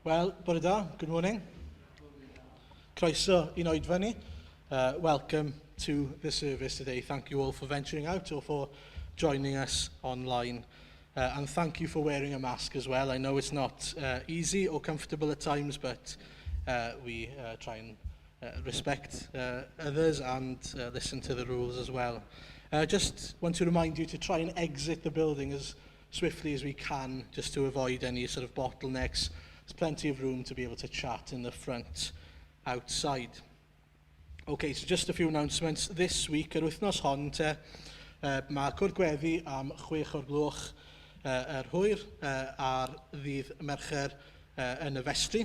Well, bore da, good morning. Croeso i'n oedfa ni. Welcome to the service today. Thank you all for venturing out or for joining us online. And thank you for wearing a mask as well. I know it's not easy or comfortable at times, but we try and respect others and listen to the rules as well. Just want to remind you to try and exit the building as swiftly as we can, just to avoid any sort of bottlenecks. There's plenty of room to be able to chat in the front outside. Okay, so just a few announcements. This week, yr wythnos hon te, mae cwrdd gweddi am 6 o'r gloch yr hwyr ar ddydd Mercher yn y festri.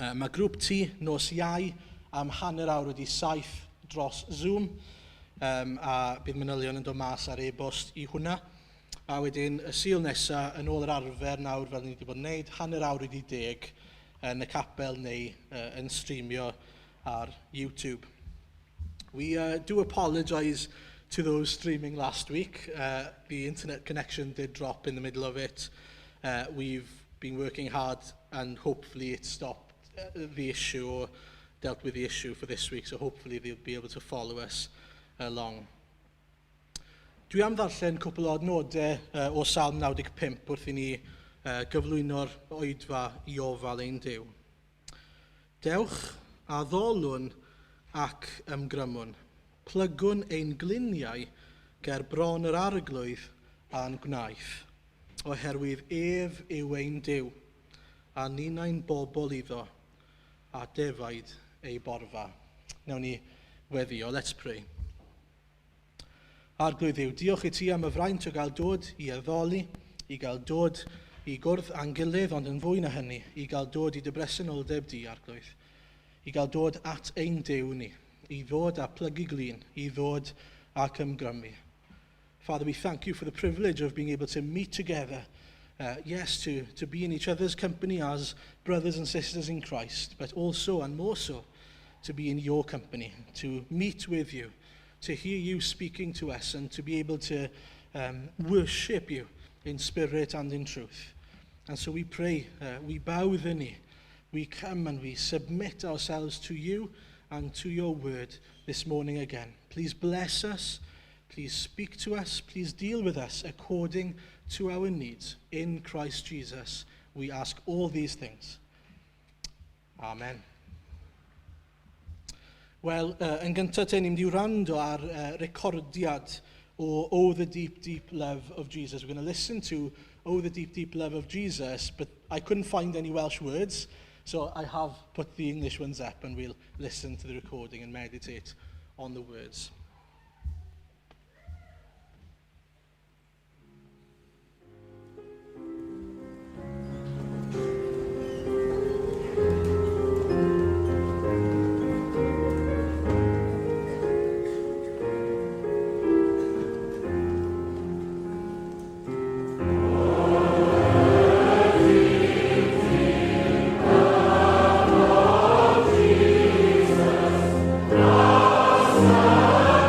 Mae grŵp T nos Iau am hanner awr wedi 7 dros Zoom, a bydd manylion yn dod mas ar e-bost I hwnna. A wedyn, y Sul nesaf, yn ôl yr arfer nawr fel ni wedi bod yn gwneud, hanner awr wedi 10 yn y capel neu yn streamio ar YouTube. We do apologise to those streaming last week. The internet connection did drop in the middle of it. We've been working hard and hopefully it stopped the issue or dealt with the issue for this week, so hopefully they'll be able to follow us along. Dwi am ddarllen cwpl o adnodau o Salm 95 wrth I ni gyflwyno'r oedfa I ofal ein Duw. Dewch a ddolwn ac ymgrymwn, plygwn ein gliniau ger bron yr arglwydd a'n gwnaeth, oherwydd ef yw ein Duw, a ni'n ein bobl iddo, a defaid ei borfa. Nawn ni weddio, let's pray. Arglwydd Dduw, diolch I ti am y fraint o gael dod I addoli, I gael dod I gwrdd a'n gilydd, ond yn fwy na hynny, I gael dod I dy bresenoldeb di, arglwydd. I gael dod at ein Duw ni, I ddod a plygu glin, I ddod ac ymgrymu. Father, we thank you for the privilege of being able to meet together, yes, to be in each other's company as brothers and sisters in Christ, but also and more so to be in your company, to meet with you, to hear you speaking to us and to be able to worship you in spirit and in truth. And so we pray, we bow the knee, we come and we submit ourselves to you and to your word this morning again. Please bless us, please speak to us, please deal with us according to our needs. In Christ Jesus, we ask all these things. Amen. Wel, yn gyntaf te, ni'n mynd I wrando ar recordiad o Oh the Deep, Deep Love of Jesus. We're going to listen to Oh the Deep, Deep Love of Jesus, but I couldn't find any Welsh words, so I have put the English ones up and we'll listen to the recording and meditate on the words. Amen.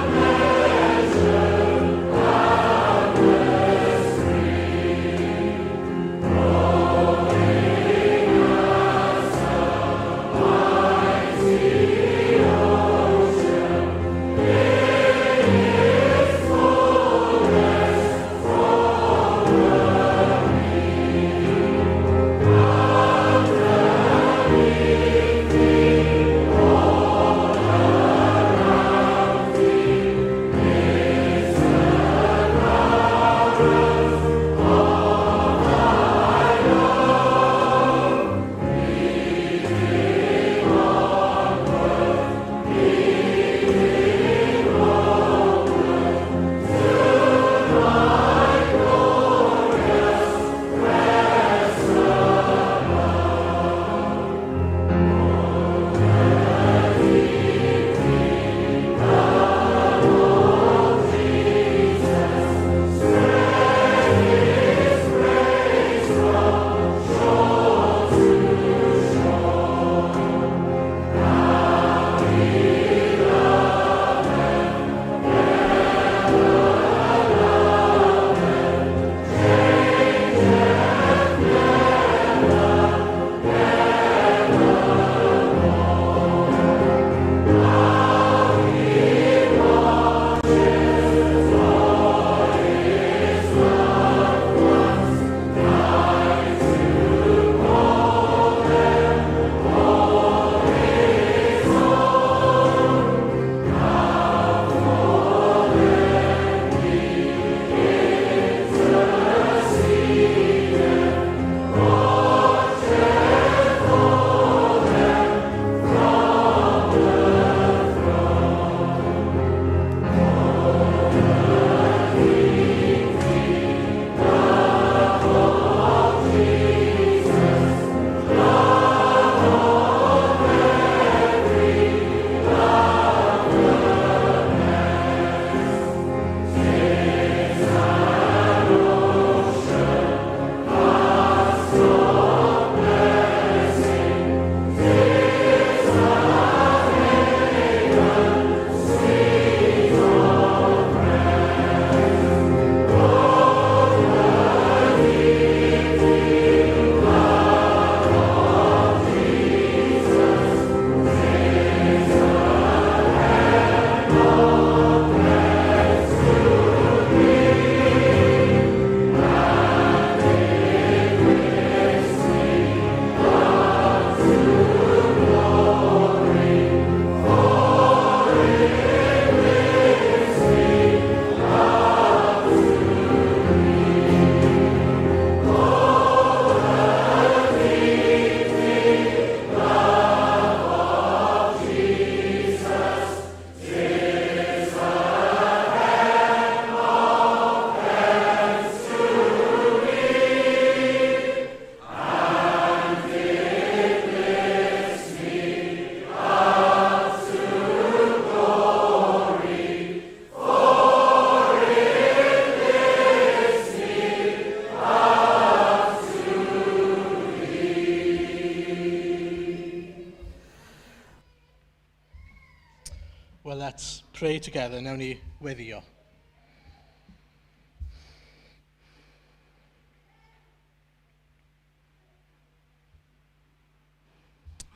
Let's pray together. Nawn ni weddio.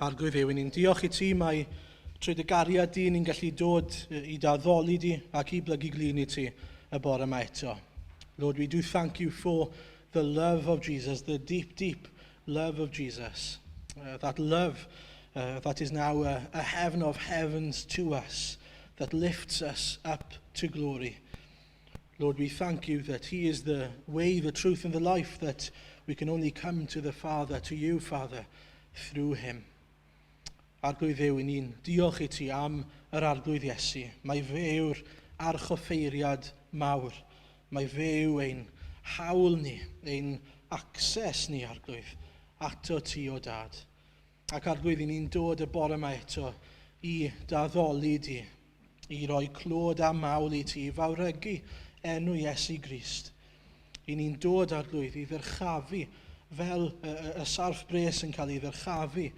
Arglwydd Dduw, ni'n diolch i ti mai trwy dy gariad di ni'n gallu dod i daddoli di ac i blygu glin i ti y bore yma eto. Lord, we do thank you for the love of Jesus, the deep, deep love of Jesus. That love that is now a heaven of heavens to us, that lifts us up to glory. Lord, we thank you that he is the way, the truth and the life, that we can only come to the Father, to you, Father, through him. Arglwydd Dduw, ni'n diolch i ti am yr arglwydd Iesu. Mae fe yw'r archoffeiriad mawr. Mae fe yw ein hawl ni, ein access ni, arglwydd, ato ti o dad. Ac arglwydd, ni'n dod y bore yma eto i daddoli di, i roi clod a mawl i ti, i fawrygu enw Iesu Grist. I ni'n dod, arglwydd, i ddyrchafu fel y sarf bres yn cael ei ddyrchafu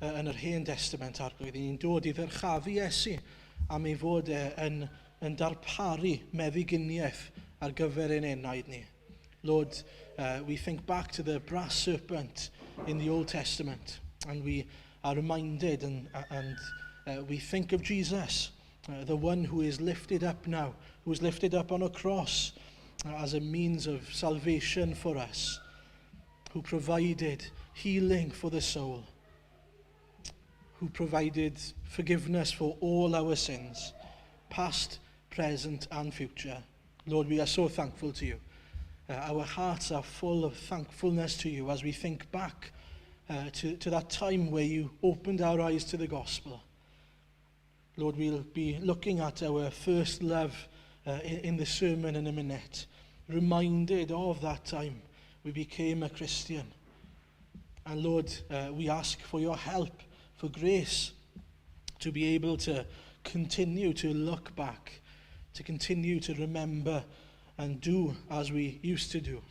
yn yr Hen Testament, arglwydd. Ni'n dod i ddyrchafu Iesu am ei fod yn darparu meddyginiaeth ar gyfer ein enaid ni. Lord, we think back to the brass serpent in the Old Testament, and we are reminded and we think of Jesus, the one who is lifted up now, who is lifted up on a cross as a means of salvation for us, who provided healing for the soul, who provided forgiveness for all our sins, past, present and future. Lord, we are so thankful to you. Our hearts are full of thankfulness to you as we think back to that time where you opened our eyes to the gospel. Lord, we'll be looking at our first love in the sermon in a minute, reminded of that time we became a Christian. And Lord, we ask for your help, for grace, to be able to continue to look back, to continue to remember and do as we used to do.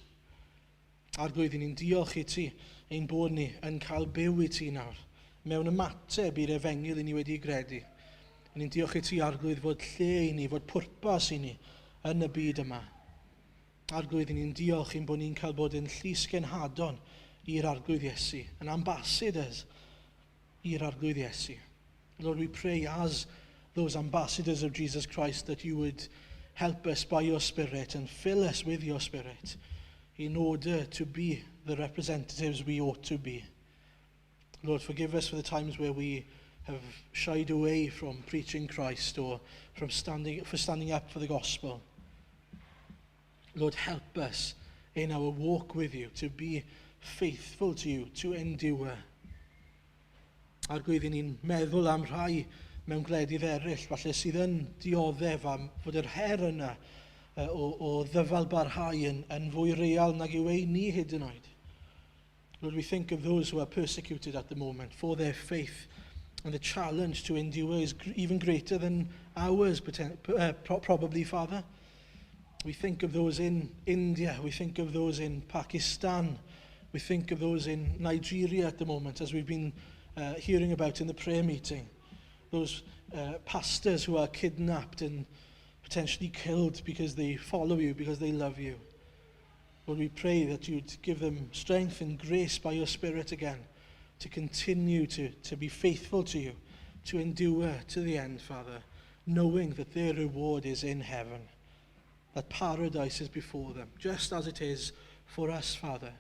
Arglwydd, ni'n diolch i ti ein bod ni yn cael byw i ti nawr, mewn ymateb i'r efengyl i ni wedi gredu. Ni'n diolch i ti, arglwydd, fod lle i ni, fod pwrpas i ni yn y byd yma. Arglwydd, ni'n diolch i'n bod ni'n cael bod yn llys genhadon i'r arglwydd Iesu, yn ambassadors i'r arglwydd Iesu. Lord, we pray as those ambassadors of Jesus Christ that you would help us by your Spirit and fill us with your Spirit in order to be the representatives we ought to be. Lord, forgive us for the times where we have shied away from preaching Christ or from standing up for the gospel. Lord, help us in our walk with you to be faithful to you, to endure. Arglwydd, ni'n meddwl am rhai mewn gwledydd eraill, falle sydd yn dioddef am fod yr her yna o ddyfal barhau yn fwy real nag yw ei ni hyd yn oed. Lord, we think of those who are persecuted at the moment for their faith, and the challenge to endure is even greater than ours, probably, Father. We think of those in India, we think of those in Pakistan, we think of those in Nigeria at the moment, as we've been hearing about in the prayer meeting. Those pastors who are kidnapped and potentially killed because they follow you, because they love you. Lord, we pray that you'd give them strength and grace by your Spirit again to continue to be faithful to you, to endure to the end, Father, knowing that their reward is in heaven, that paradise is before them, just as it is for us, Father.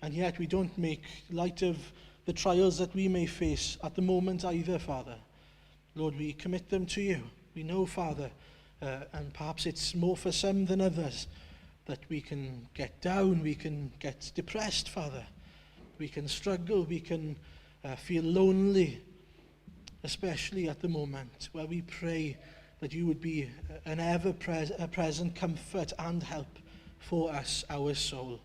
And yet we don't make light of the trials that we may face at the moment either, Father. Lord, we commit them to you. We know, Father, and perhaps it's more for some than others, that we can get down, we can get depressed, Father. We can struggle, we can feel lonely, especially at the moment, where we pray that you would be an ever-present comfort and help for us, our soul,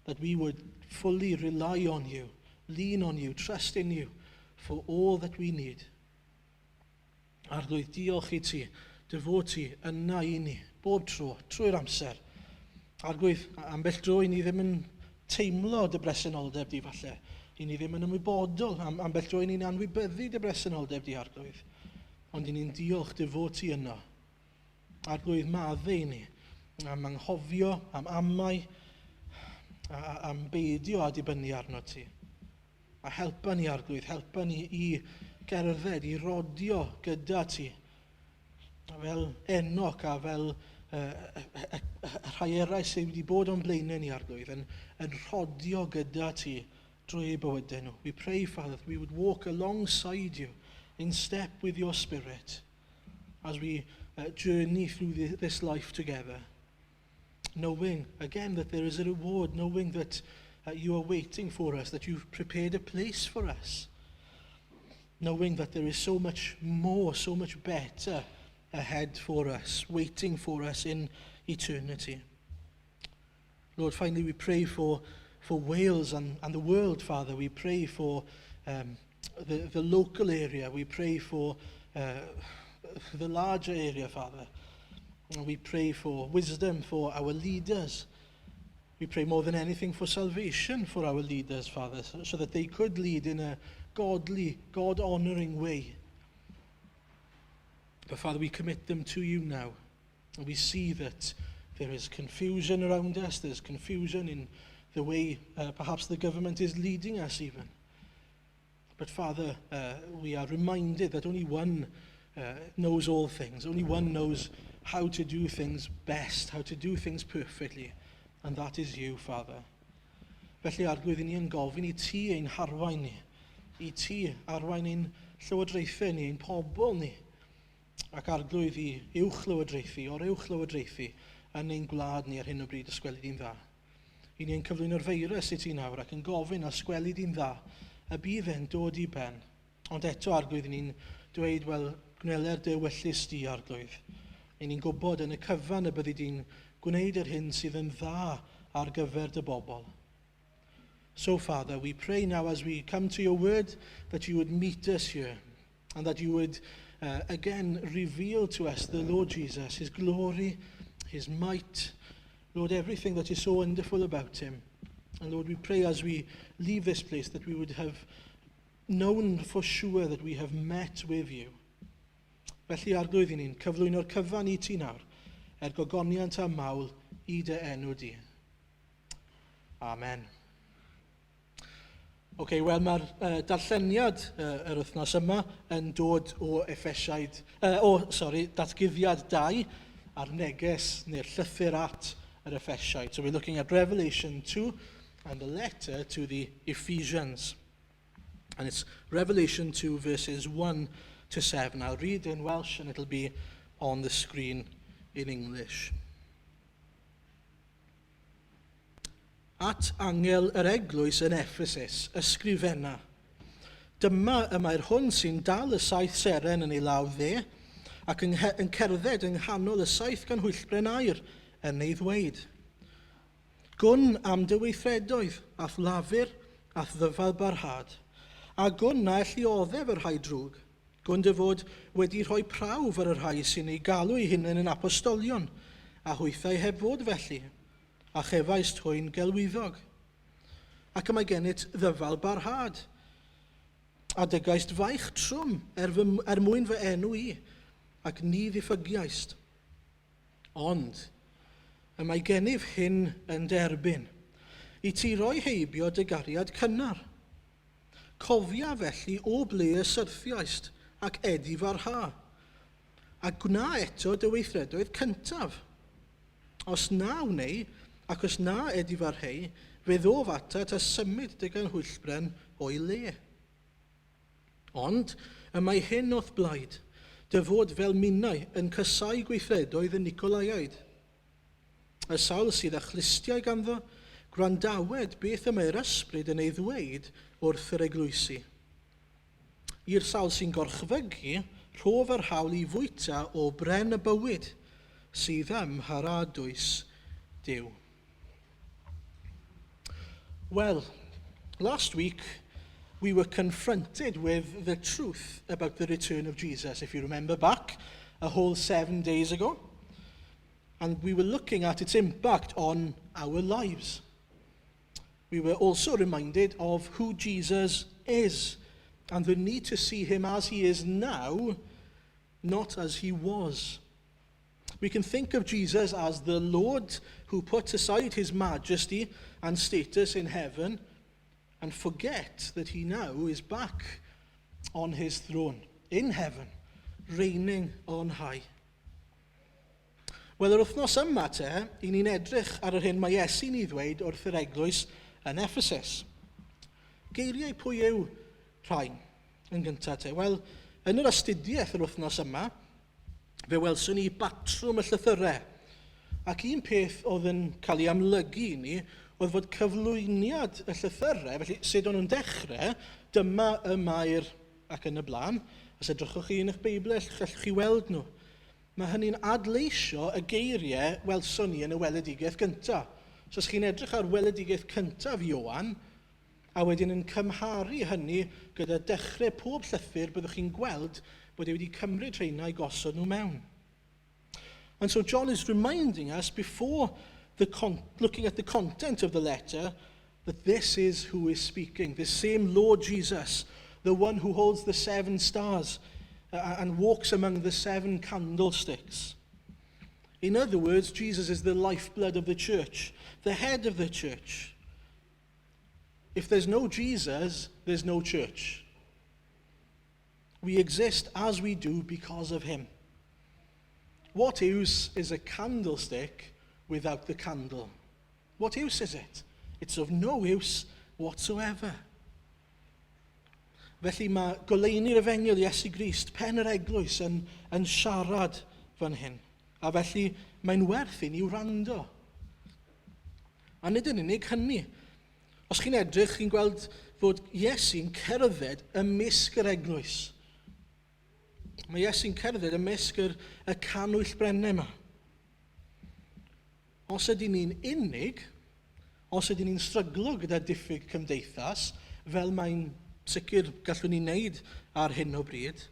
that we would fully rely on you, lean on you, trust in you for all that we need. Arglwydd, diolch i ti, dy fod ti yna i ni, bob tro, trwy'r amser. Arglwydd, ambell dro i ni ddim yn teimlo dy bresenoldeb di falle. I ni ddim yn ymwybodol, ambell dro i ni'n anwybyddu dy bresenoldeb di, arglwydd. ond i ni'n diolch dy fod ti yno. Arglwydd maddau ni, am anghofio, am amau, am beidio a dibynnu arno ti. A helpa ni Arglwydd, helpa ni i gerdded, i rodio gyda ti. Fel Enoch a fel rhai eraill sydd wedi bod o'n blaenau ni Arglwydd, yn rodio gyda ti drwy bywydau nhw. We pray, Father, that we would walk alongside you, in step with your Spirit, as we journey through this life together. Knowing, again, that there is a reward, knowing that you are waiting for us, that you've prepared a place for us. Knowing that there is so much more, so much better ahead for us, waiting for us in eternity. Lord, finally we pray for Wales and the world, Father. We pray for the local area. We pray for the larger area, Father. And we pray for wisdom for our leaders. We pray more than anything for salvation for our leaders, Father, so that they could lead in a godly, God-honouring way. But Father, we commit them to you now. And we see that there is confusion around us. There's confusion in the way perhaps the government is leading us even. But Father, we are reminded that only one knows all things. Only one knows how to do things best, how to do things perfectly. And that is you, Father. Felly Arglwydd, ni yn gofyn i ti ein harwain ni, i ti arwain ein llywodraethau ni, ein pobl ni, ac Arglwydd i uwch llywodraethu, o'r uwch llywodraethu yn ein gwlad ni ar hyn o bryd ysgweli di'n dda. I ni yn cyflwyno'r feirws i ti nawr ac yn gofyn a sgweli di'n dda, y bydd e'n dod i ben. Ond eto Arglwydd, ni'n dweud, wel, gwneler dy wyllus di Arglwydd. I ni'n gwybod yn y cyfan y byddi di'n gwneud yr hyn sydd yn dda ar gyfer dy bobl. So, Father, we pray now as we come to your word that you would meet us here and that you would again reveal to us the Lord Jesus, his glory, his might, Lord, everything that is so wonderful about him. And Lord, we pray as we leave this place that we would have known for sure that we have met with you. Felly Arglwydd, ni'n cyflwyno'r cyfan i ti nawr, gogoniant a mawl i dy enw di. Amen. Wel, mae'r darlleniad yr wythnos yma yn dod o datguddiad 2 a'r neges neu'r llythyr at yr Effesiaid. So we're looking at Revelation 2 and the letter to the Ephesians. And it's Revelation 2 verses 1 to 7. I'll read in Welsh and it'll be on the screen in English. At angel yr eglwys yn Ephesus, ysgrifenna. Dyma y mae'r hwn sy'n dal y 7 seren yn ei law dde, ac yn cerdded yng nghanol y 7 ganhwyllbren aur yn ei ddweud. Gwn am dy weithredoedd, ath lafur, ath ddyfal barhad, a gwn na ellioddef yr rhai drwg. Gwn dy fod wedi rhoi prawf ar y rhai sy'n ei galw ei hunain yn apostolion, a hwythau heb fod felly, a chefais twyn gelwyddog. Ac yma gennyt ddyfal barhad, a dygaist faich trwm mwyn fy enw i, ac ni ddiffygiaist. Ond, yma gennyf hyn yn derbyn, i ti roi heibio dy gariad cynnar. Cofia felly o ble y syrthiaist ac edi farha, a gwna eto dy weithredoedd cyntaf. Os na wneu, ac os na edi farhau, fe ddof atat a symud dy ganhwyllbren o'i le. Ond, yma hyn o'th blaid, dy fod fel minnau yn cysau gweithredoedd y Nicolaiaid. Y sawl sydd â chlistiau ganddo, gwrandawed beth y mae'r ysbryd yn ei ddweud wrth yr eglwysi. I'r sawl sy'n gorchfygu, rhof yr hawl i fwyta o bren y bywyd, sydd am haradwys Duw. Well, last week we were confronted with the truth about the return of Jesus, if you remember back a whole 7 days ago. And we were looking at its impact on our lives. We were also reminded of who Jesus is and the need to see him as he is now not as he was. We can think of Jesus as the Lord who put aside his majesty and status in heaven and forget that he now is back on his throne in heaven, reigning on high. Wel, yr wythnos yma i ni'n edrych ar yr hyn mae Iesu'n ei ddweud wrth yr eglwys yn Ephesus. Geiriau pwy yw rhain yn gyntaf Wel, yn yr astudiaeth yr wythnos yma, fe welswn ni batrwm y llythyrau. Ac un peth oedd yn cael ei amlygu i ni oedd fod cyflwyniad y llythyrau, felly sut o'n nhw'n dechrau, dyma y mair ac yn y blaen. Os edrychwch chi yn eich Beibl, gallwch chi weld nhw. Mae hynny'n adleisio y geiriau welson ni yn y weledigaeth gyntaf. So os chi'n edrych ar weledigaeth cyntaf Ioan, a wedyn yn cymharu hynny gyda dechrau pob llythyr byddwch chi'n gweld bod e wedi cymryd rheina i gosod nhw mewn. And so John is reminding us before looking at the content of the letter that this is who is speaking, this same Lord Jesus, the one who holds the 7 stars and walks among the 7 candlesticks. In other words, Jesus is the lifeblood of the church, the head of the church. If there's no Jesus, there's no church. We exist as we do because of him. What use is a candlestick without the candle? What use is it? It's of no use whatsoever. Felly mae goleini'r efengyl Iesu Grist, pen yr eglwys, yn siarad fan hyn. A felly mae'n werth i ni wrando. A nid yn unig hynny. Os chi'n edrych, chi'n gweld fod Iesu'n cerdded ymysg yr eglwys. Mae Iesu'n cerdded ymysg y canwyll brennau yma. Os ydyn ni'n unig, os ydyn ni'n stryglo gyda diffyg cymdeithas, fel mae'n sicr gallwn ni wneud ar hyn o bryd,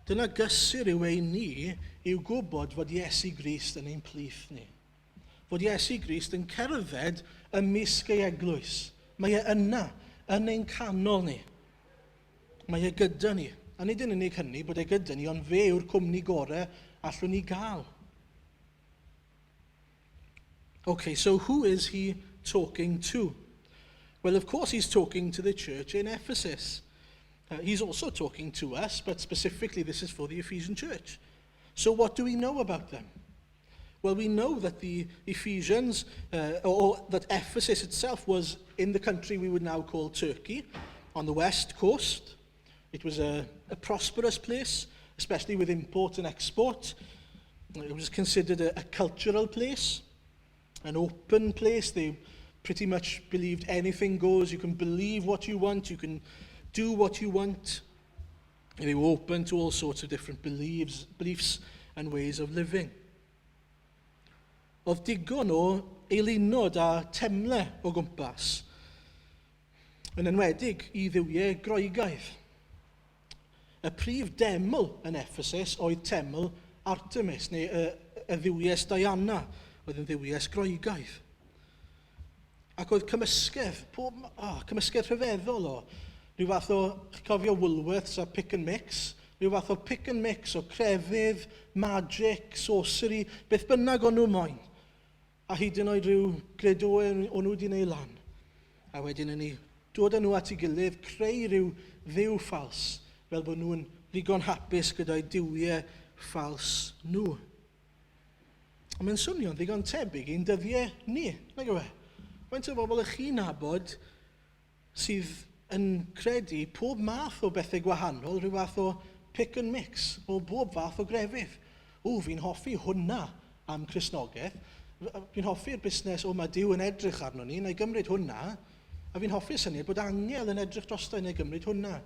dyna gysur yw ein ni yw gwybod fod Iesu Grist yn ein plith ni. Fod Iesu Grist yn cerdded ymysg ei eglwys. Mae e yna, yn ein canol ni. Mae e gyda ni. A nid yn unig hynny bod e gyda ni, ond fe yw'r cwmni gorau allwn ni gael. Okay, so who is he talking to? Well, of course he's talking to the church in Ephesus. He's also talking to us, but specifically this is for the Ephesian church. So what do we know about them? Well, we know that the Ephesians, or that Ephesus itself was in the country we would now call Turkey, on the west coast. It was a prosperous place, especially with import and export. It was considered a cultural place, an open place. They pretty much believed anything goes. You can believe what you want. You can do what you want. They were open to all sorts of different beliefs and ways of living. Oedd digon o eilunod a temle o gwmpas, yn enwedig i dduwiau Groegaidd. Y prif deml yn Ephesus oedd teml Artemis, neu y dduwies Diana, oedd yn dduwies Groegaidd. Ac oedd cymysgedd, cymysgedd rhyfeddol o, rhyw fath o, chi'n cofio Woolworths a Pick and Mix, rhyw fath o pick and mix o crefydd, magic, sorcery, beth bynnag o'n nhw moyn. A hyd yn oed rhyw gredo o'n nhw wedi gwneud lan. A wedyn yn ni dod â nhw at ei gilydd, creu rhyw dduw ffals, fel bod nhw'n ddigon hapus gyda'i diwiau ffals nhw. A mae'n swnio'n ddigon tebyg i'n dyddiau ni, nag yw e? Faint o bobl ych chi'n nabod sydd yn credu pob math o bethau gwahanol, rhyw fath o pick and mix, o bob fath o grefydd. Fi'n hoffi hwnna am Cristnogaeth. Fi'n hoffi'r busnes mae Duw yn edrych arno ni, neu gymryd hwnna, a fi'n hoffi'r syniad bod angel yn edrych drosto neu gymryd hwnna.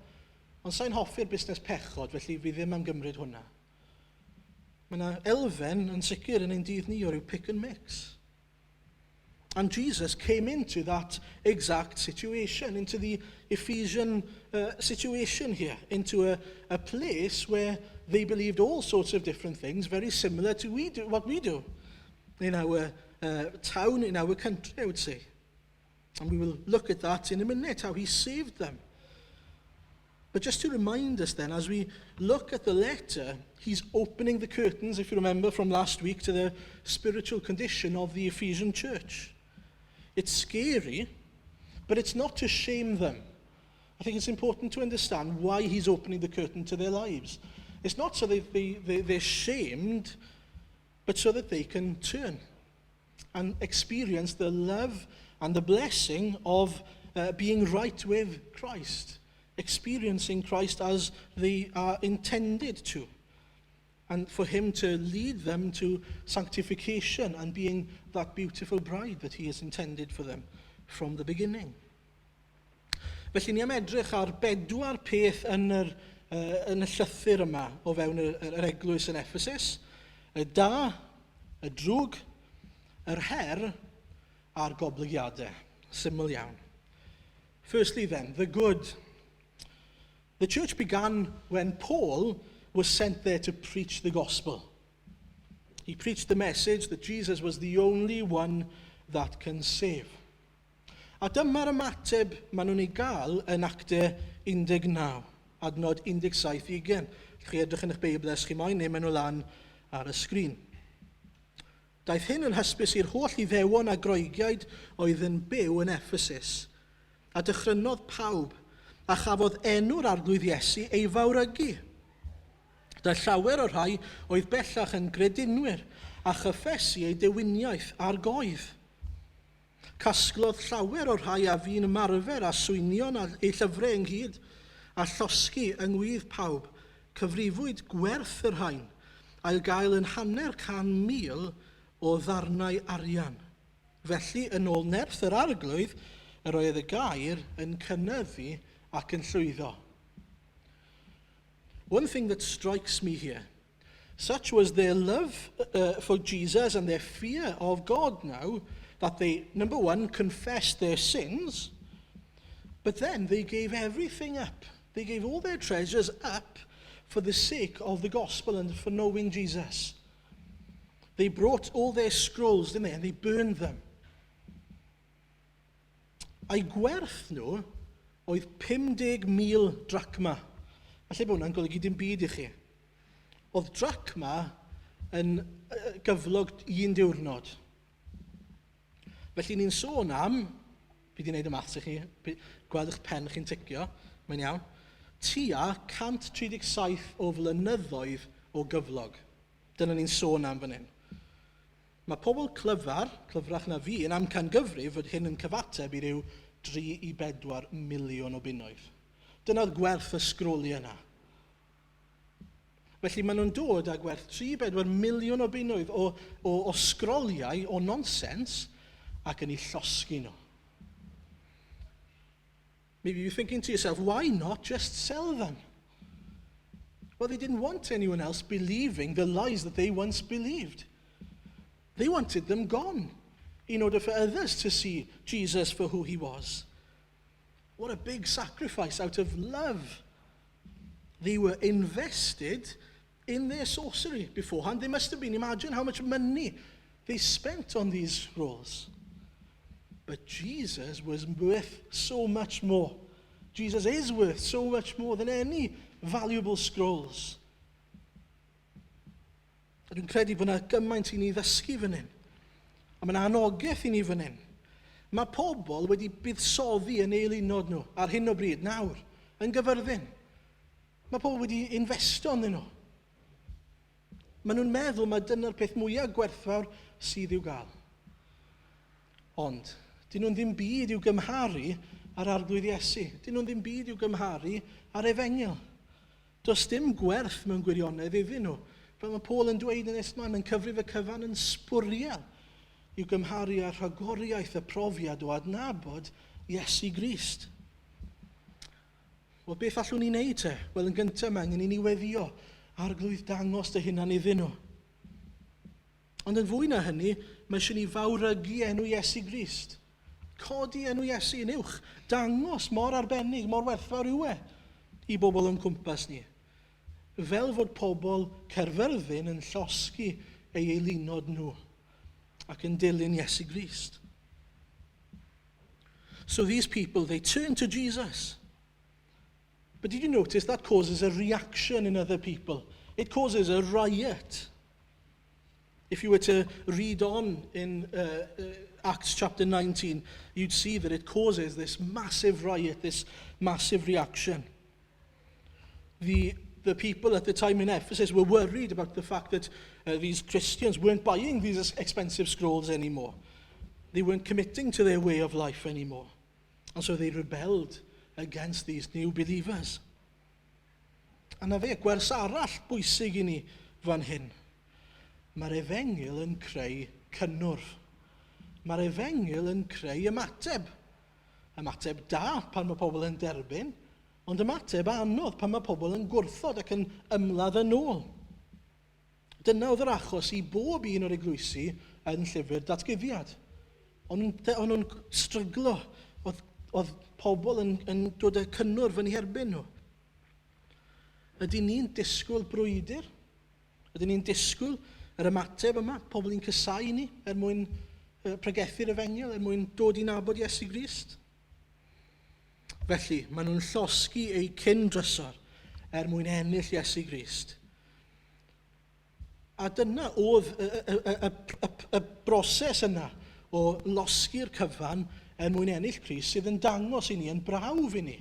Ond sa'n hoffi'r busnes pechod, felly fi ddim am gymryd hwnna. Mae yna elfen yn sicr yn ein dydd ni o ryw pick and mix. And Jesus came into that exact situation, into the Ephesian situation here, into a place where they believed all sorts of different things, very similar to what we do in our town, in our country, I would say. And we will look at that in a minute, how he saved them. But just to remind us then, as we look at the letter, he's opening the curtains, if you remember from last week, to the spiritual condition of the Ephesian church. It's scary, but it's not to shame them. I think it's important to understand why he's opening the curtain to their lives. It's not so that they're shamed, but so that they can turn and experience the love and the blessing of being right with Christ, experiencing Christ as they are intended to, and for him to lead them to sanctification and being that beautiful bride that he has intended for them from the beginning. Felly ni am edrych ar 4 peth yn y llythyr yma o fewn yr eglwys yn Ephesus. Y da, y drwg, yr her a'r goblygiadau. Syml iawn. Firstly then, the good. The church began when Paul was sent there to preach the gospel. He preached the message that Jesus was the only one that can save. A dyma'r ymateb maen nhw'n ei gael yn actau 19, adnod 17-20. Chi edrych yn eich Beibl os chi moyn, neu maen nhw lan ar y sgrin. Daeth hyn yn hysbys i'r holl Iddewon a Groegiaid oedd yn byw yn Ephesus, a dychrynnodd pawb, a chafodd enw'r arglwydd Iesu ei fawrygu. Daeth llawer o rhai oedd bellach yn gredinwyr, a chyffesu ei dewiniaeth a'r goedd. Casglodd llawer o rhai a fi'n ymarfer a swynion ei llyfrau ynghyd, a llosgi yngwydd pawb, cyfrifwyd gwerth yr rhain, a'i gael yn 100,000 o ddarnau arian. Felly, yn ôl nerth yr arglwydd, yr oedd y gair yn cynyddu ac yn llwyddo. One thing that strikes me here, such was their love for Jesus and their fear of God now, that they, number one, confessed their sins, but then they gave everything up. They gave all their treasures up for the sake of the gospel and for knowing Jesus. They brought all their scrolls, didn't they, and they burned them. A'i gwerth nhw oedd 50,000 drachma. Falle bod hwnna'n golygu dim byd I chi. Oedd drachma yn gyflog 1 diwrnod. Felly ni'n sôn am, fi wedi gwneud y maths I chi, gweld eich pen chi'n ticio, mae'n iawn, tua 137 o flynyddoedd o gyflog. Dyna ni'n sôn am fan hyn. Mae pobl clyfrach na fi, yn amcangyfrif fod hyn yn cyfateb I ryw 3 I 4 miliwn o bunnoedd. Dyna'r gwerth y sgroli yna. Felly maen nhw'n dod â gwerth 3-4 miliwn o bunnoedd o sgroliau, o nonsens, ac yn ei llosgi nhw. Maybe you're thinking to yourself, why not just sell them? Well, they didn't want anyone else believing the lies that they once believed. They wanted them gone in order for others to see Jesus for who he was. What a big sacrifice out of love. They were invested in their sorcery beforehand. They must have been, imagine how much money they spent on these scrolls. But Jesus was worth so much more. Jesus is worth so much more than any valuable scrolls. Dwi'n credu bod yna gymaint I ni ddysgu fan hyn. A mae'n anogaeth I ni fan hyn. Mae pobl wedi buddsoddi yn ei lunod nhw ar hyn o bryd, nawr, yn gyfyrddin. Mae pobl wedi investo yn nhw. Maen nhw'n meddwl mae dyna'r peth mwyaf gwerthfawr sydd i'w gael. Ond, dyn nhw'n ddim byd i'w gymharu ar arglwydd Iesu. Dyn nhw'n ddim byd i'w gymharu ar Efengil. Does dim gwerth mewn gwirionedd iddyn nhw. Fel mae Paul yn dweud yn ysmaen, yn cyfrif y cyfan yn sbwriel i'w gymharu ar rhagoriaeth y profiad o adnabod Iesu Grist. Wel, beth allwn ni wneud te? Wel, yn gyntaf, mae angen I ni weddio arglwydd dangos dy hunan iddyn nhw. Ond yn fwy na hynny, mae eisiau ni fawrygu enw Iesu Grist. Codi enw Iesu yn uwch. Dangos mor arbennig, mor werthfawr yw I bobl yn cwmpas ni. Fel fod pobl Caerfyrddin yn llosgi ei eilunod nhw ac yn dilyn Iesu Grist. So these people, they turn to Jesus. But did you notice that causes a reaction in other people? It causes a riot. If you were to read on in Acts chapter 19, you'd see that it causes this massive riot, this massive reaction. The people at the time in Ephesus were worried about the fact that these Christians weren't buying these expensive scrolls anymore. They weren't committing to their way of life anymore. And so they rebelled against these new believers. A na fe, gwers arall bwysig I ni fan hyn. Mae'r Efengyl yn creu cynnwrf. Mae'r Efengyl yn creu ymateb. Ymateb da pan mae pobl yn derbyn, ond ymateb anodd pan mae pobl yn gwrthod ac yn ymladd yn ôl. Dyna oedd yr achos I bob un o'r eglwysi yn llyfr datguddiad. Ond nhw'n stryglo, oedd pobl yn dod â cynnwrf yn ei herbyn nhw. Ydyn ni'n disgwyl brwydr? Ydyn ni'n disgwyl yr ymateb yma? Pobl i'n cysau ni mwyn pregethu'r Efengyl, mwyn dod I nabod Iesu Grist? Felly, maen nhw'n llosgi eu cyn-drysor mwyn ennill Iesu Grist. A dyna oedd y broses yna o losgi'r cyfan mwyn ennill Crist sydd yn dangos I ni, yn brawf I ni,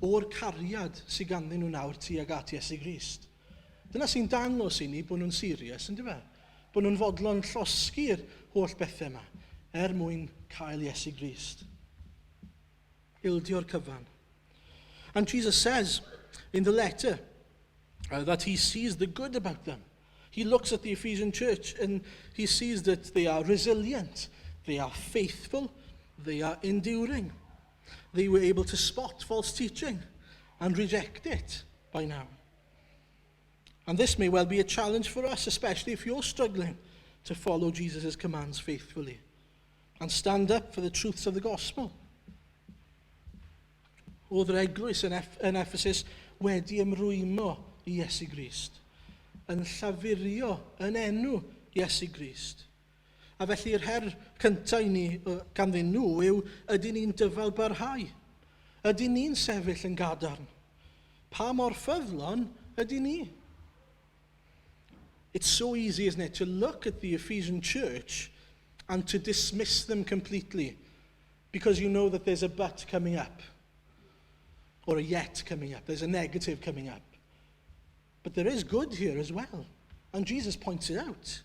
o'r cariad sydd ganddyn nhw nawr tuag at Iesu Grist. Dyna sy'n dangos I ni bod nhw'n serious, ynddo fe? Bod nhw'n fodlon llosgi'r holl bethau yma mwyn cael Iesu Grist. Ildio'r cyfan. And Jesus says in the letter that he sees the good about them. He looks at the Ephesian church and he sees that they are resilient, they are faithful, they are enduring. They were able to spot false teaching and reject it by now. And this may well be a challenge for us, especially if you're struggling to follow Jesus' commands faithfully and stand up for the truths of the gospel. Oedd yr eglwys yn Ephesus wedi ymrwymo I Iesu Grist, yn llafurio yn enw Iesu Grist. A felly'r her cyntaf I ni ganddyn nhw yw, ydyn ni'n dyfalbarhau? Ydyn ni'n sefyll yn gadarn? Pa mor ffyddlon ydyn ni? It's so easy, isn't it, to look at the Ephesian church and to dismiss them completely because you know that there's a but coming up or a yet coming up. There's a negative coming up. But there is good here as well. And Jesus points it out.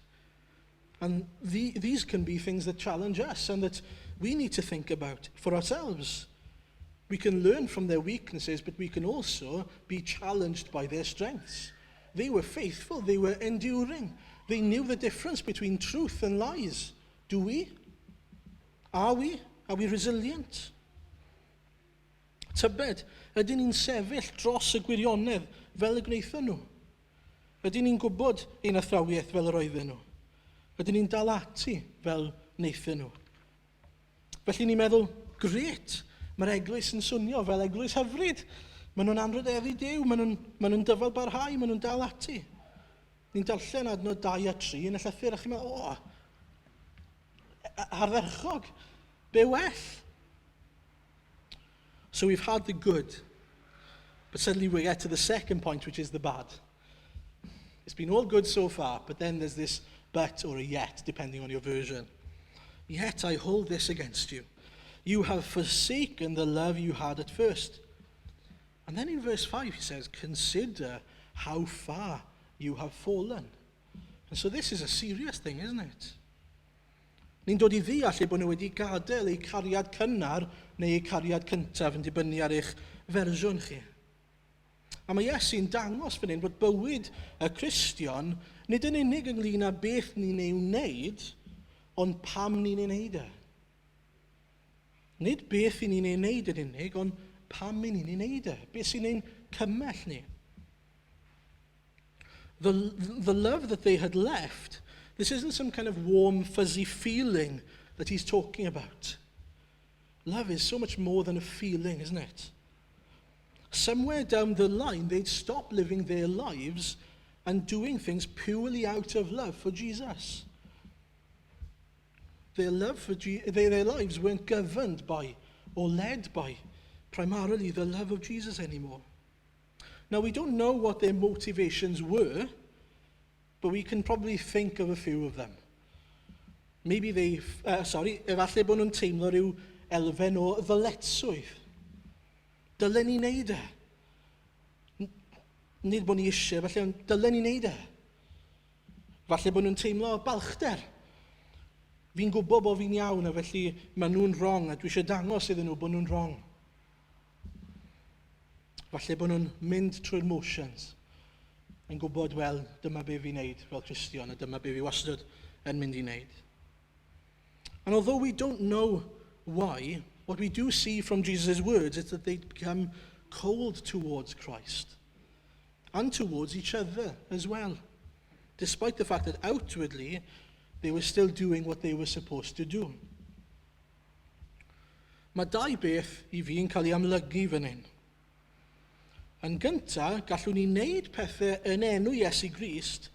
And these can be things that challenge us and that we need to think about for ourselves. We can learn from their weaknesses, but we can also be challenged by their strengths. They were faithful, they were enduring. They knew the difference between truth and lies. Do we? Are we? Are we resilient? Tybed, ydyn ni'n sefyll dros y gwirionedd fel y gwnaethon nhw? Ydyn ni'n gwybod ein athrawiaeth fel yr oedden nhw? Ydyn ni'n dal ati fel wnaethon nhw? Felly ni'n meddwl, gret, mae'r eglwys yn swnio fel eglwys hyfryd. Maen nhw'n anrhydeddu Duw, maen nhw'n dyfalbarhau, maen nhw'n dal ati. Ni'n darllen adnod 2 a 3 yn y llythyr, a chi'n meddwl, ardderchog, be well. So we've had the good, but suddenly we get to the second point, which is the bad. It's been all good so far, but then there's this but or a yet, depending on your version. Yet I hold this against you. You have forsaken the love you had at first. And then in verse 5 he says, consider how far you have fallen. And so this is a serious thing, isn't it? Ni'n dod I ddeall bod nhw wedi gadael eu cariad cynnar neu eu cariad cyntaf yn dibynnu ar eich fersiwn chi. A mae Iesu'n dangos fan hyn bod bywyd y Cristion nid yn unig ynglyn â beth ni'n ei wneud, ond pam ni'n ei wneud e. Nid beth ni'n ei wneud yn unig, ond pam ni'n ei wneud e. Beth sy'n ein cymell ni. The love that they had left, this isn't some kind of warm, fuzzy feeling that he's talking about. Love is so much more than a feeling, isn't it? Somewhere down the line, they'd stop living their lives and doing things purely out of love for Jesus. Their lives weren't governed by or led by primarily the love of Jesus anymore. Now, we don't know what their motivations were, but we can probably think of a few of them. Maybe efallai bod nhw'n teimlo rhyw elfen o ddyletswydd. Dylen ni wneud e. Nid bod ni eisiau, falle, ond dylen ni wneud e. Falle bod nhw'n teimlo balchder. Fi'n gwybod bod fi'n iawn, a felly maen nhw'n wrong, a dwi eisiau dangos iddyn nhw bod nhw'n wrong. Falle bod nhw'n mynd trwy'r motions, yn gwybod, wel, dyma be fi'n wneud fel Cristion, a dyma be fi wastad yn mynd i wneud. And although we don't know why, what we do see from Jesus' words is that they become cold towards Christ and towards each other as well, despite the fact that outwardly they were still doing what they were supposed to do. Mae dau beth I fi yn cael ei amlygu fan hyn. Yn gyntaf, gallwn ni wneud pethau yn enw Iesu Grist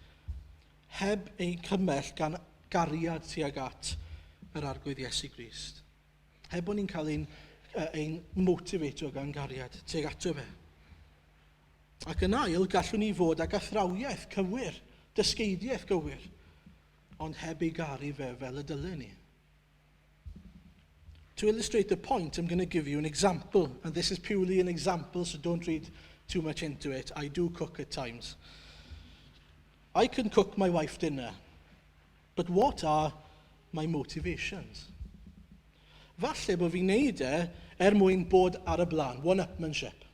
heb ei cymell gan gariad tuag at yr arglwydd Iesu Grist. Heb bod ni'n cael ein motivatio gan gariad tuag ato fe. Ac yn ail, gallwn ni fod ag athrawiaeth cywir, dysgeidiaeth gywir, ond heb ei garu fe fel y dylen ni. To illustrate the point, I'm going to give you an example, and this is purely an example, so don't read too much into it. I do cook at times. I can cook my wife dinner, but what are my motivations? Falle bod fi'n neud e mwyn bod ar y blaen, one-upmanship.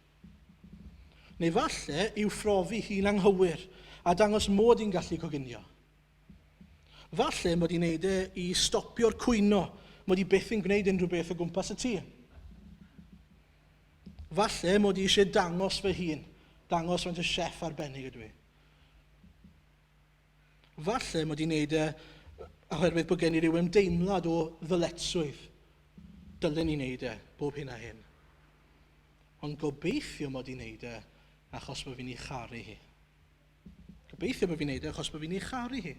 Neu falle i'w phrofi hi'n anghywir a dangos mod i'n gallu coginio. Falle mod i'n neud I stopio'r cwyno, mod I byth yn gwneud unrhyw beth o gwmpas y tŷ. Falle mod I eisiau dangos fy hun, dangos faint y chef arbennig ydw I. Falle mod i'n neud oherwydd bod gen I ryw ymdeimlad o ddyletswydd. Dylen ni wneud bob hyn a hyn. Ond gobeithio mod i'n neud achos bod fi'n ei charu hi. Gobeithio bod fi'n neud achos bod fi'n ei charu hi.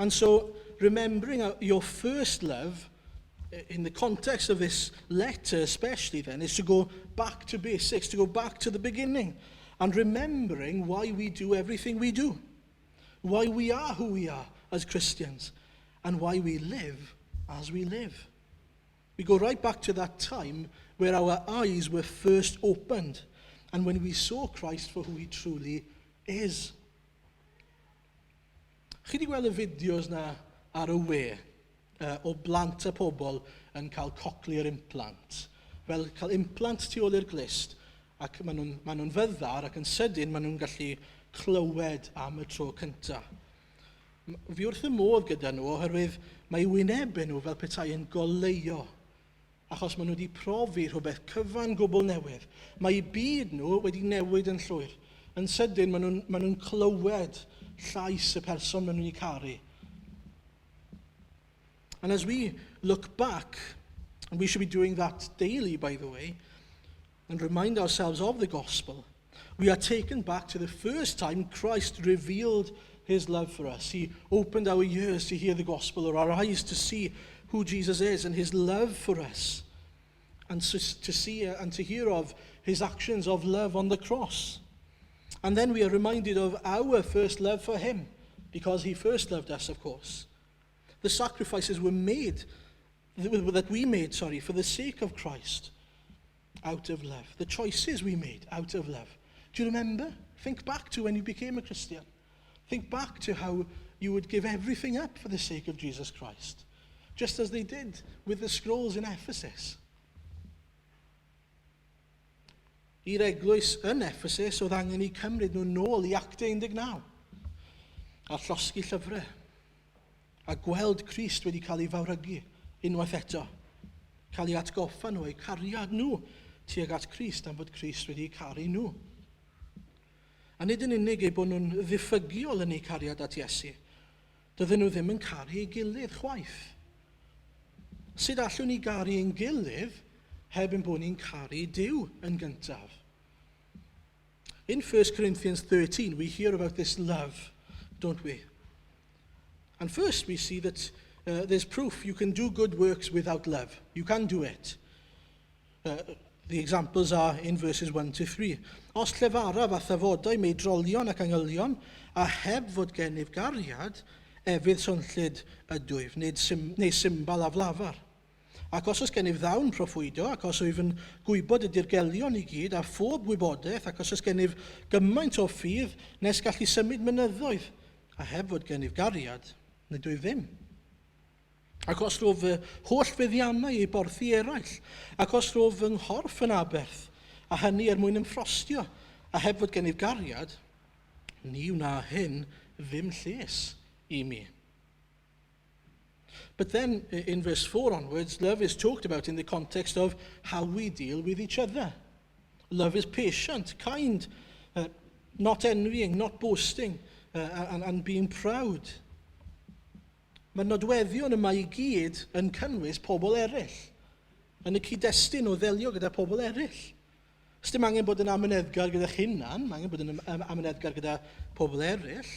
And so, remembering your first love, in the context of this letter especially then, is to go back to basics, to go back to the beginning, and remembering why we do everything we do, why we are who we are as Christians, and why we live as we live. We go right back to that time where our eyes were first opened, and when we saw Christ for who he truly is. Chi wedi gweld y fideos na ar y we o blant a pobl yn cael cochlear implant. Fel cael implant tu ôl i'r glist, ac maen nhw'n fyddar ac yn sydyn maen nhw'n gallu clywed am y tro cyntaf. Fi wrth y modd gyda nhw oherwydd mae wynebau nhw fel petai yn goleio, achos maen nhw wedi profi rhywbeth cyfan gwbl newydd. Mae byd nhw wedi newid yn llwyr. Yn sydyn maen nhw'n clywed llais y person maen nhw'n ei caru. And as we look back, and we should be doing that daily, by the way, and remind ourselves of the gospel, we are taken back to the first time Christ revealed his love for us. He opened our ears to hear the gospel, or our eyes to see who Jesus is and his love for us, and to see and to hear of his actions of love on the cross. And then we are reminded of our first love for him, because he first loved us, of course. The sacrifices were made, that we made, for the sake of Christ, out of love. The choices we made out of love. Do you remember? Think back to when you became a Christian. Think back to how you would give everything up for the sake of Jesus Christ, just as they did with the scrolls in Ephesus. I'r eglwys yn Ephesus oedd angen I cymryd nhw nôl I Actau 19 a llosgi llyfrau a gweld Crist wedi cael ei fawrygu unwaith eto, cael ei atgoffa nhw, eu cariad nhw tuag at Crist am fod Crist wedi caru nhw. A nid yn unig bod nhw'n ddiffygiol yn eu cariad at Iesu, dydyn nhw ddim yn caru ei gilydd chwaith. Sut allwn ni garu ein gilydd heb yn bod ni'n caru Duw yn gyntaf? In 1 Corinthians 13, we hear about this love, don't we? And first we see that there's proof you can do good works without love. You can do it. The examples are in verses 1 to 3. Os llefaraf a thafodau mei drolion ac angylion, a heb fod gennyf gariad, efydd swnllid ydwyf, neu symbol a flafar. Ac os oes gennyf ddawn proffwydo, ac os wyf yn gwybod y dirgelion i gyd, a phob wybodaeth, ac os oes gennyf gymaint o ffydd, nes gallu symud mynyddoedd, a heb fod gennyf gariad, nid wyf ddim. Ac os rof fy holl fyddiannau i borthi eraill, ac os rof fy nghorff yn aberth, a hynny mwyn ymffrostio, a heb fod gennyf gariad, ni wna hyn ddim lles i mi. But then, in verse 4 onwards, love is talked about in the context of how we deal with each other. Love is patient, kind, not envying, not boasting, and being proud. Mae nodweddion yma i gyd yn cynnwys pobl eraill, yn y cyd-destun o ddelio gyda pobl eraill. Os dim angen bod yn amyneddgar gyda hunan, mae angen bod yn amyneddgar gyda pobl eraill.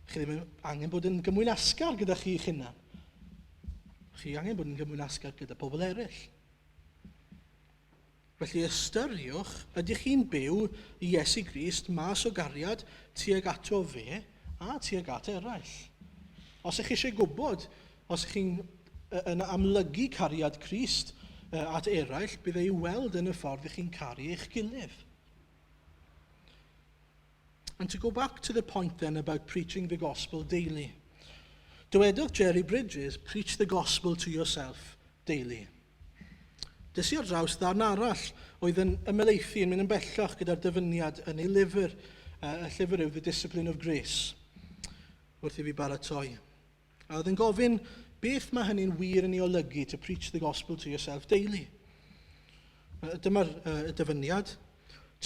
Chi ddim angen bod yn gymwynasgar gyda chi hunan. Chi angen bod yn gymwynasgar gyda pobl eraill. Felly ystyriwch, ydych chi'n byw i Iesu Grist mas o gariad tuag ato fe a tuag at eraill. Os ych chi eisiau gwybod, os ych chi'n amlygu cariad Crist at eraill, bydd ei weld yn y ffordd ych chi'n caru eich gilydd. And to go back to the point then about preaching the gospel daily. Dywedodd Jerry Bridges, preach the gospel to yourself daily. Dys i ar draws ddarn arall oedd yn ymelaethu yn mynd yn bellach gyda'r dyfyniad yn ei lyfr, y llyfr yw The Discipline of Grace, wrth i fi baratoi. A oedd yn gofyn beth mae hynny'n wir yn ei olygu to preach the gospel to yourself daily. Dyma'r dyfyniad.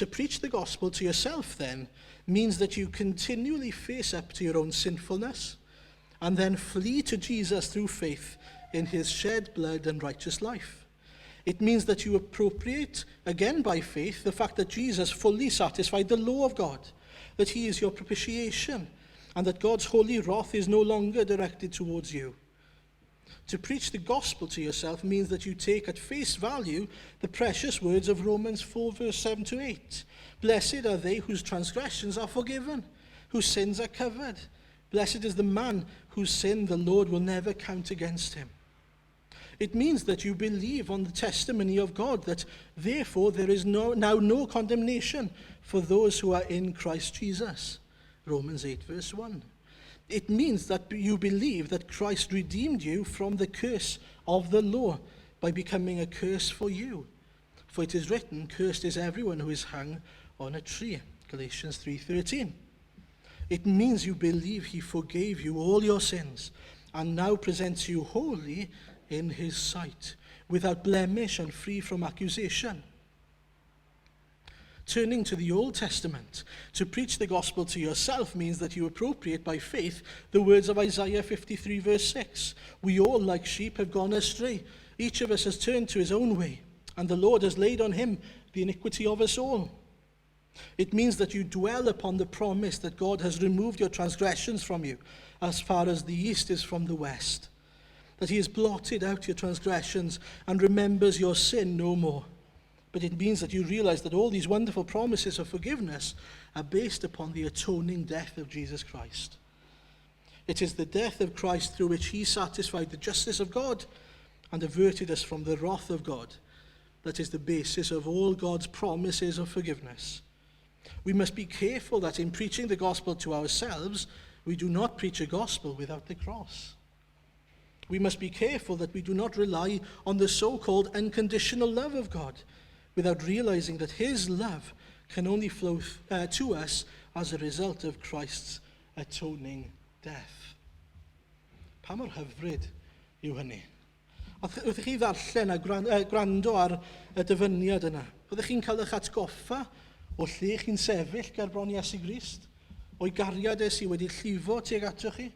To preach the gospel to yourself then means that you continually face up to your own sinfulness and then flee to Jesus through faith in his shed blood and righteous life. It means that you appropriate, again by faith, the fact that Jesus fully satisfied the law of God, that he is your propitiation, and that God's holy wrath is no longer directed towards you. To preach the gospel to yourself means that you take at face value the precious words of Romans 4 verse 7 to 8. Blessed are they whose transgressions are forgiven, whose sins are covered. Blessed is the man whose sin the Lord will never count against him. It means that you believe on the testimony of God, that therefore there is now no condemnation for those who are in Christ Jesus. Romans 8 verse 1. It means that you believe that Christ redeemed you from the curse of the law by becoming a curse for you. For it is written, cursed is everyone who is hung on a tree. Galatians 3:13. It means you believe he forgave you all your sins and now presents you holy in his sight, without blemish and free from accusation. Turning to the Old Testament, to preach the gospel to yourself means that you appropriate by faith the words of Isaiah 53 verse 6. We all like sheep have gone astray. Each of us has turned to his own way, and the Lord has laid on him the iniquity of us all. It means that you dwell upon the promise that God has removed your transgressions from you as far as the east is from the west, that he has blotted out your transgressions and remembers your sin no more. But it means that you realize that all these wonderful promises of forgiveness are based upon the atoning death of Jesus Christ. It is the death of Christ through which he satisfied the justice of God and averted us from the wrath of God that is the basis of all God's promises of forgiveness. We must be careful that in preaching the gospel to ourselves, we do not preach a gospel without the cross. We must be careful that we do not rely on the so-called unconditional love of God without realizing that his love can only flow to us as a result of Christ's atoning death. Pa mor hyfryd yw hynny? Wrth chi ddarllen a gwrando ar y dyfyniad yna, byddech chi'n cael eich atgoffa o lle chi'n sefyll ger bron Iesu Grist, o'i gariad sydd wedi llifo tuag ato chi.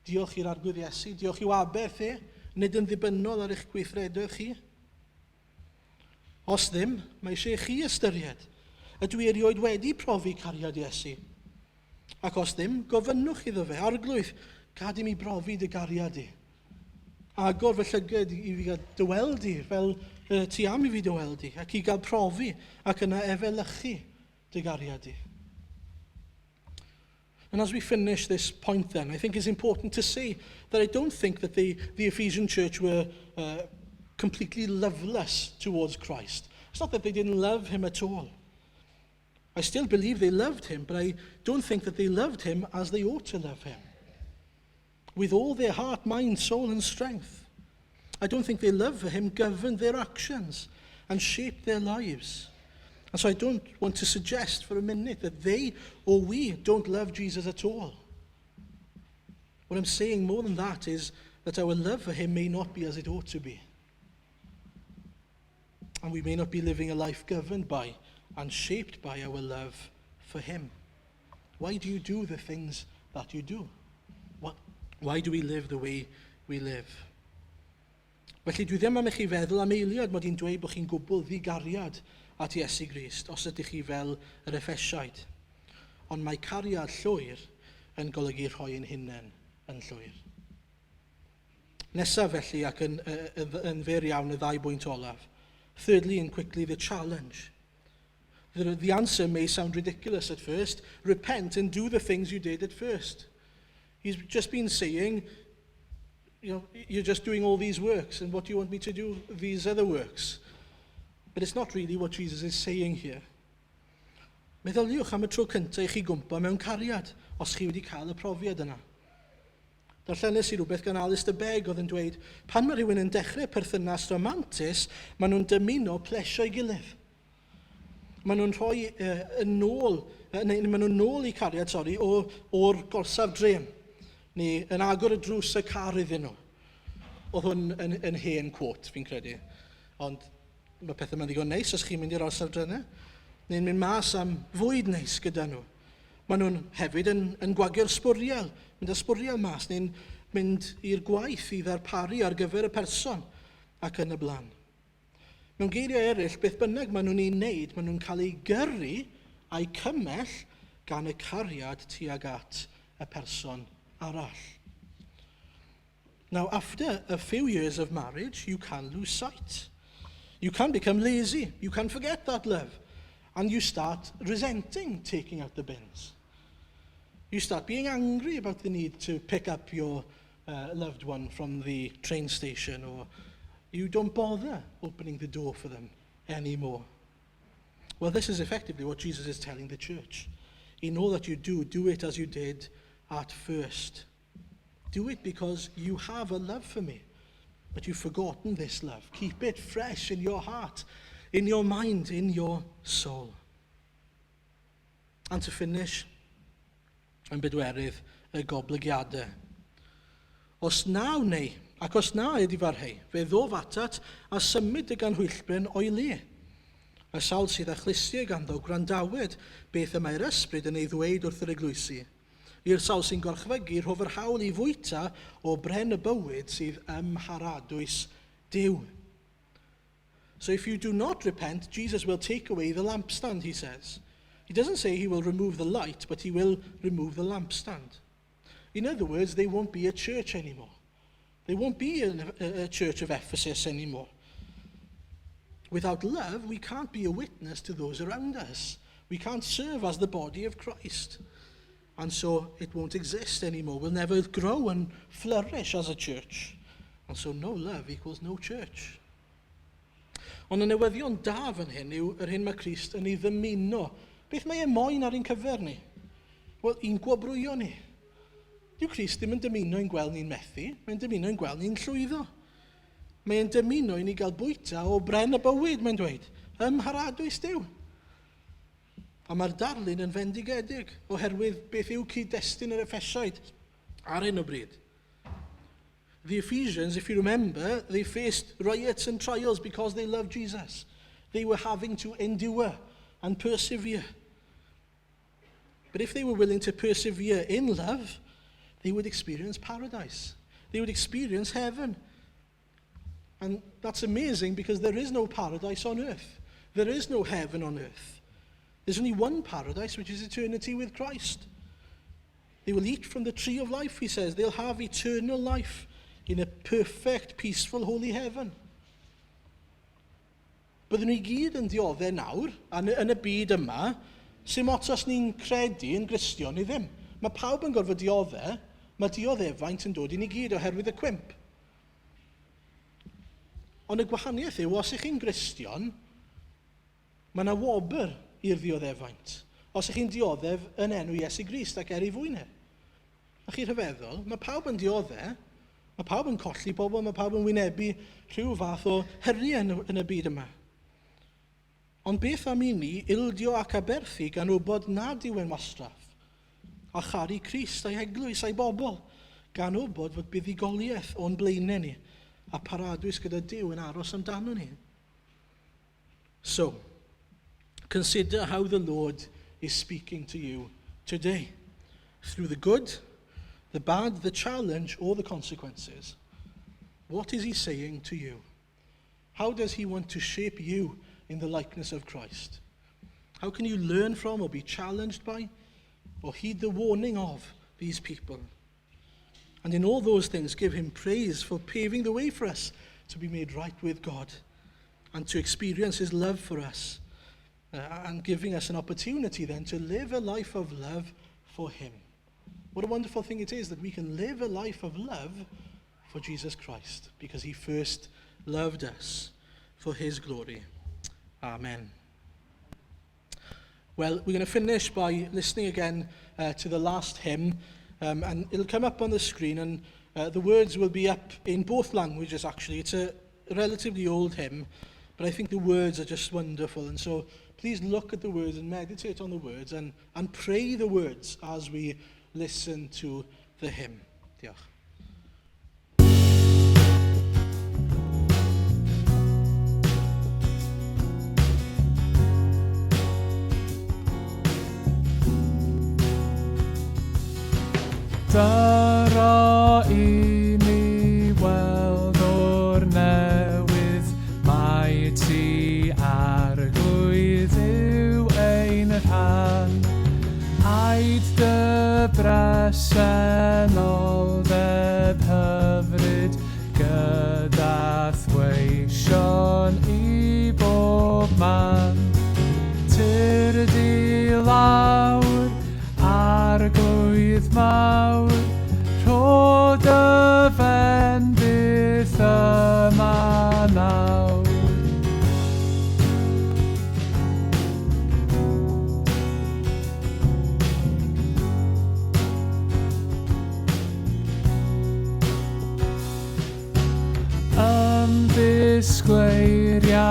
Diolch i'r arglwydd Iesu, diolch i'w aberth nid yn ddibynnol ar eich gweithredoedd chi. Os ddim, mae eisiau chi ystyried, ydw i erioed wedi profi cariad Iesu. Ac os ddim, gofynnwch iddo fe, arglwydd, gad i mi brofi dy gariad i. agor fy llygad i fi gael dyweldi, fel ti am i fi dyweldi, ac i gael profi, ac yna efelychu dy gariad i. And as we finish this point then, I think it's important to say that I don't think that the Ephesian church were completely loveless towards Christ. It's not that they didn't love him at all. I still believe they loved him, but I don't think that they loved him as they ought to love him. With all their heart, mind, soul and strength. I don't think their love for him governed their actions and shaped their lives. And so I don't want to suggest for a minute that they or we don't love Jesus at all. What I'm saying more than that is that our love for him may not be as it ought to be. And we may not be living a life governed by and shaped by our love for him. Why do you do the things that you do? Why do we live the way we live? Felly dwi ddim am i chi feddwl am eiliad mod i'n dweud bod chi'n gwbl ddigariad at Iesu Grist os ydych chi fel yr Effesiaid. Ond mae cariad llwyr yn golygu rhoi ein hunain yn llwyr. Nesaf felly, ac yn fer iawn y ddau bwynt olaf. Thirdly, and quickly, the challenge. The answer may sound ridiculous at first. Repent and do the things you did at first. He's just been saying, you're just doing all these works, and what do you want me to do? These other works. But it's not really what Jesus is saying here. Meddyliwch am y tro cyntaf i chi gwmpa mewn cariad, os chi wedi cael y profiad yna. Darllenes i rhywbeth gan Alistair Begg oedd yn dweud, pan mae rhywun yn dechrau perthynas romantis, maen nhw'n dymuno plesio i gilydd. Maen nhw'n rhoi maen nhw'n nôl i cariad, o'r gorsaf drem, neu yn agor y drws y car iddyn nhw. Oedd hwn yn hen quote, fi'n credu. Ond mae pethau mae'n ddigon neis os chi'n mynd i'r orsaf drena. Neu'n mynd mas am fwyd neis gyda nhw. Maen nhw'n hefyd yn gwagio'r sbwriel, mynd â sbwriel mas, neu'n mynd i'r gwaith i ddarparu ar gyfer y person ac yn y blaen. Mewn geiriau eraill, beth bynnag maen nhw'n ei wneud, maen nhw'n cael ei gyrru a'i cymell gan y cariad tuag at y person arall. Now, after a few years of marriage, you can lose sight. You can become lazy. You can forget that love. And you start resenting taking out the bins. You start being angry about the need to pick up your loved one from the train station, or you don't bother opening the door for them anymore. Well, this is effectively what Jesus is telling the church. In all that you do it as you did at first. Do it because you have a love for me, but you've forgotten this love. Keep it fresh in your heart, in your mind, in your soul. And to finish, yn bedwerydd, y goblygiadau. Os naw neu, ac os na ydi farhau, fe ddof atat a symud y ganhwyllben o'i le. Y sawl sydd â chlustiau ganddo gwrandawed beth y mae'r ysbryd yn ei ddweud wrth yr eglwysi. I'r sawl sy'n gorchfygu rhofer hawl i fwyta o bren y bywyd sydd ymharadwys Duw. So if you do not repent, Jesus will take away the lampstand, he says. He doesn't say he will remove the light, but he will remove the lampstand. In other words, they won't be a church anymore. They won't be a church of Ephesus anymore. Without love, we can't be a witness to those around us. We can't serve as the body of Christ. And so it won't exist anymore. We'll never grow and flourish as a church. And so no love equals no church. Ond y newyddion da fan hyn yw yr hyn mae Crist yn ei ddymuno. Beth mae e moyn ar ein cyfer ni? Wel, un gwobrwyo ni. Dyw Crist ddim yn dymuno i'n gweld ni'n methu, mae'n dymuno i'n gweld ni'n llwyddo. Mae'n dymuno i ni gael bwyta o bren y bywyd, mae'n dweud. Ymharadwys Duw. A mae'r darlun yn fendigedig oherwydd beth yw cyd-destun yr Effesiaid ar hyn o bryd. The Ephesians, if you remember, they faced riots and trials because they loved Jesus. They were having to endure and persevere. But if they were willing to persevere in love, they would experience paradise. They would experience heaven. And that's amazing because there is no paradise on earth. There is no heaven on earth. There's only one paradise, which is eternity with Christ. They will eat from the tree of life, he says. They'll have eternal life in a perfect, peaceful, holy heaven. Byddwn ni gyd yn dioddau nawr, yn y byd yma, sy'n ots ni'n credu yn Gristion i ddim. Mae pawb yn gorfod dioddau, mae dioddefaint yn dod i ni gyd oherwydd y cwymp. Ond y gwahaniaeth yw, os ych chi'n Gristion, mae yna wobr i'r dioddefaint. Os ych chi'n dioddef yn enw Iesu Grist ac ei fwynau. A chi'n rhyfeddol, mae pawb yn dioddau, mae pawb yn colli bobl, mae pawb yn wynebu rhyw fath o heriau yn y byd yma. Ond beth am i ni ildio ac aberthu gan wybod nad yw e'n wastraff, a charu Crist a'i eglwys a'i bobl, gan wybod fod buddigoliaeth o'n blaenau ni, a paradwys gyda Duw yn aros amdano ni. So, consider how the Lord is speaking to you today, through the good, the bad, the challenge, or the consequences. What is he saying to you? How does he want to shape you in the likeness of Christ? How can you learn from or be challenged by or heed the warning of these people? And in all those things, give him praise for paving the way for us to be made right with God and to experience his love for us and giving us an opportunity then to live a life of love for him. What a wonderful thing it is that we can live a life of love for Jesus Christ because he first loved us for his glory. Amen. Well, we're going to finish by listening again to the last hymn, and it'll come up on the screen, and the words will be up in both languages actually. It's a relatively old hymn, but I think the words are just wonderful, and so please look at the words and meditate on the words and pray the words as we listen to the hymn. Diolch. Dyra i ni weld o'r newydd, mae ti arglwydd yw ein rhan. Aid dy bresenoldeb hyfryd, gyda thweision i bob man. Tyrdi lawr, arglwydd mawr, rho dy fendith yma nawr. Ymddisgleiria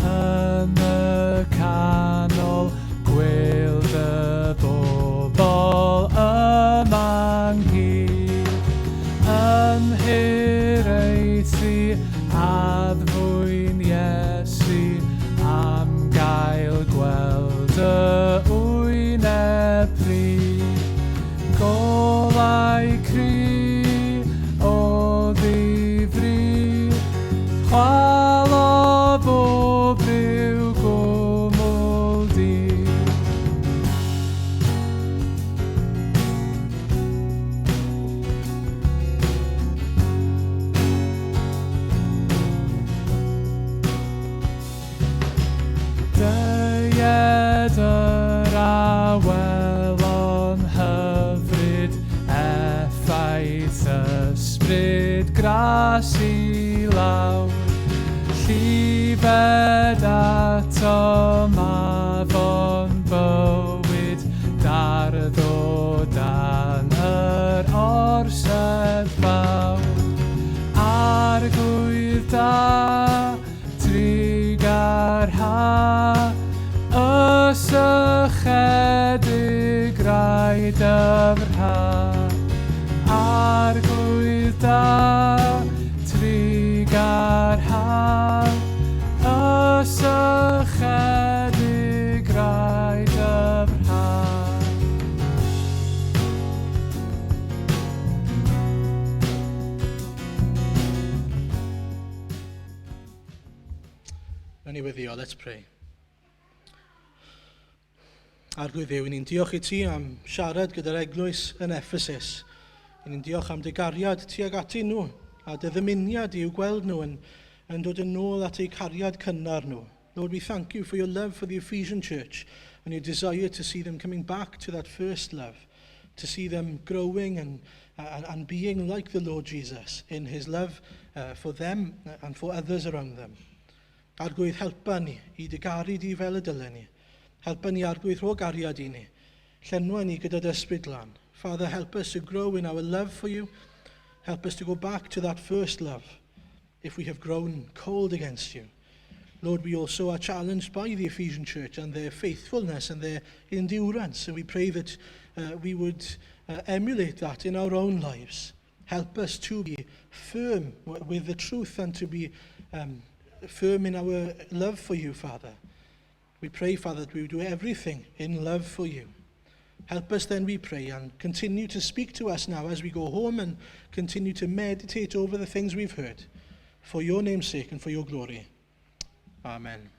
yn y canol, gweld y bobl yma'n hir, ymhiraethu addfwyn Iesu, am gael gweld y wyneb pryd, golau cry o ddifri, chwal o bob ryw gwmwl dir. Dyed yr awelon hyfryd, effaith ysbryd gras i lawr, llifed ato mafon bywyd, darddo dan yr orsedd fawr. Arglwydd da, trig ar ha, ysychedig rai dyfrha. Arglwydd da, trig ar ha, ysychedig rai dyfrha. Nawn ni weddio, let's pray. Arglwydd Dduw, ni'n diolch i ti am siarad gyda'r eglwys yn Ephesus. Ni'n diolch am dy gariad tuag ati nhw, A dy ddymuniad i'w gweld nhw yn dod yn ôl at eu cariad cynnar nhw. Lord, we thank you for your love for the Ephesian church and your desire to see them coming back to that first love, to see them growing and being like the Lord Jesus in his love for them and for others around them. Arglwydd, helpa ni I dy garu di fel y dylen ni. Helpa ni arglwydd rho gariad I ni. Llenwa ni gyda dy ysbryd glân. Father, help us to grow in our love for you. Help us to go back to that first love if we have grown cold against you. Lord, we also are challenged by the Ephesian church and their faithfulness and their endurance. And we pray that we would emulate that in our own lives. Help us to be firm with the truth and to be firm in our love for you, Father. We pray, Father, that we would do everything in love for you. Help us then, we pray, and continue to speak to us now as we go home and continue to meditate over the things we've heard. For your name's sake and for your glory. Amen.